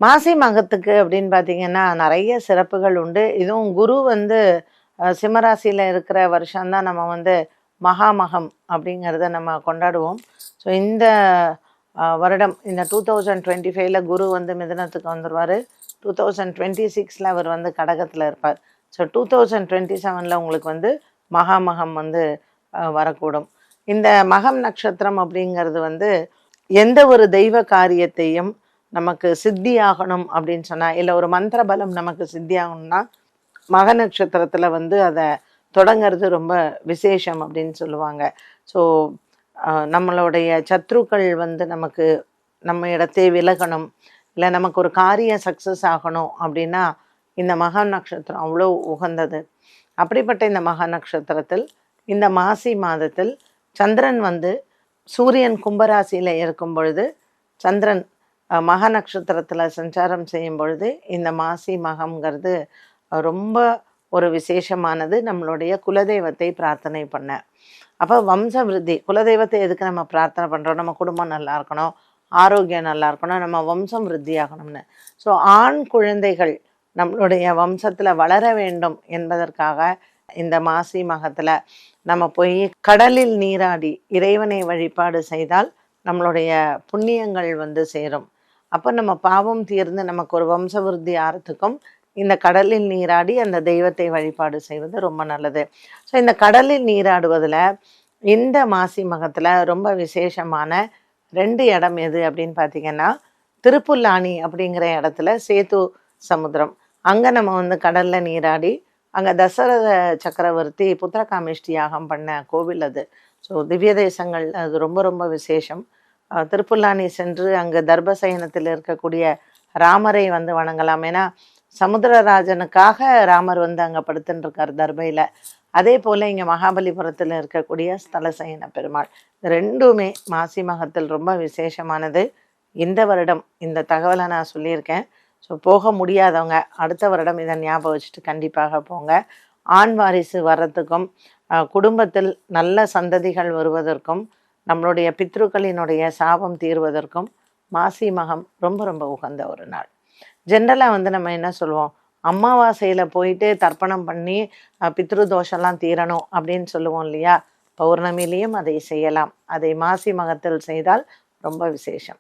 மாசி மகத்துக்கு அப்படின்னு பார்த்தீங்கன்னா நிறைய சிறப்புகள் உண்டு. இதுவும் குரு வந்து சிம்மராசியில் இருக்கிற வருஷம்தான் நம்ம வந்து மகாமகம் அப்படிங்கிறத நம்ம கொண்டாடுவோம். ஸோ இந்த வருடம் இந்த 2025ல குரு வந்து மிதனத்துக்கு வந்துடுவார். 2026 அவர் வந்து கடகத்தில் இருப்பார். ஸோ 2027 உங்களுக்கு வந்து மகாமகம் வந்து வரக்கூடும். இந்த மகம் நட்சத்திரம் அப்படிங்கிறது வந்து எந்த ஒரு தெய்வ காரியத்தையும் நமக்கு சித்தி ஆகணும் அப்படின்னு சொன்னால், இல்லை ஒரு மந்திர பலம் நமக்கு சித்தி ஆகணும்னா மக நட்சத்திரத்தில் வந்து அதை தொடங்கிறது ரொம்ப விசேஷம் அப்படின்னு சொல்லுவாங்க. ஸோ நம்மளுடைய சத்ருக்கள் வந்து நமக்கு நம்ம இடத்தை விலகணும், இல்லை நமக்கு ஒரு காரியம் சக்ஸஸ் ஆகணும் அப்படின்னா இந்த மகா நட்சத்திரம் அவ்வளோ உகந்தது. அப்படிப்பட்ட இந்த மகா நட்சத்திரத்தில் இந்த மாசி மாதத்தில் சந்திரன் வந்து சூரியன் கும்பராசியில் இருக்கும் பொழுது, சந்திரன் மக நட்சத்திரத்தில் சஞ்சாரம் செய்யும் பொழுது இந்த மாசி மகம்ங்கிறது ரொம்ப ஒரு விசேஷமானது. நம்மளுடைய குலதெய்வத்தை பிரார்த்தனை பண்ண, அப்போ வம்ச விருத்தி. குலதெய்வத்தை எதுக்கு நம்ம பிரார்த்தனை பண்ணுறோம்? நம்ம குடும்பம் நல்லா இருக்கணும், ஆரோக்கியம் நல்லா இருக்கணும், நம்ம வம்சம் விருத்தி ஆகணும்னு. ஸோ ஆண் குழந்தைகள் நம்மளுடைய வம்சத்தில் வளர வேண்டும் என்பதற்காக இந்த மாசி மகத்தில் நம்ம போய் கடலில் நீராடி இறைவனை வழிபாடு செய்தால் நம்மளுடைய புண்ணியங்கள் வந்து சேரும். அப்போ நம்ம பாவம் தீர்ந்து நமக்கு ஒரு வம்ச விருத்தி ஆகிறதுக்கும் இந்த கடலில் நீராடி அந்த தெய்வத்தை வழிபாடு செய்வது ரொம்ப நல்லது. ஸோ இந்த கடலில் நீராடுவதில் இந்த மாசி மகத்தில் ரொம்ப விசேஷமான 2 இடம் எது அப்படின்னு பார்த்தீங்கன்னா, திருப்புல்லானி அப்படிங்கிற இடத்துல சேது சமுத்திரம், அங்கே நம்ம வந்து கடலில் நீராடி, அங்கே தசரத சக்கரவர்த்தி புத்திரகாமேஷ்டி யாகம் பண்ண கோவில் அது. ஸோ திவ்ய தேசங்கள் அது ரொம்ப ரொம்ப விசேஷம். திருப்புல்லானி சென்று அங்கே தர்பசயனத்தில் இருக்கக்கூடிய ராமரை வந்து வணங்கலாம். ஏன்னா சமுத்திரராஜனுக்காக ராமர் வந்து அங்கே படுத்துன்னு இருக்கார் தர்பையில். அதே போல் இங்கே மகாபலிபுரத்தில் இருக்கக்கூடிய ஸ்தலசயன பெருமாள், இந்த ரெண்டுமே மாசி மகத்தில் ரொம்ப விசேஷமானது. இந்த வருடம் இந்த தகவலை நான் சொல்லியிருக்கேன். ஸோ போக முடியாதவங்க அடுத்த வருடம் இதை ஞாபகம் வச்சுட்டு கண்டிப்பாக போங்க. ஆண் வாரிசு வர்றதுக்கும் குடும்பத்தில் நல்ல சந்ததிகள் வருவதற்கும் நம்மளுடைய பித்ருக்களினுடைய சாபம் தீர்வதற்கும் மாசி மகம் ரொம்ப ரொம்ப உகந்த ஒரு நாள். ஜென்ரலாக வந்து நம்ம என்ன சொல்லுவோம், அமாவாசையில் போயிட்டு தர்ப்பணம் பண்ணி பித்ரு தோஷம்லாம் தீரணும் அப்படின்னு சொல்லுவோம் இல்லையா? பௌர்ணமிலையும் அதை செய்யலாம். அதை மாசி மகத்தில் செய்தால் ரொம்ப விசேஷம்.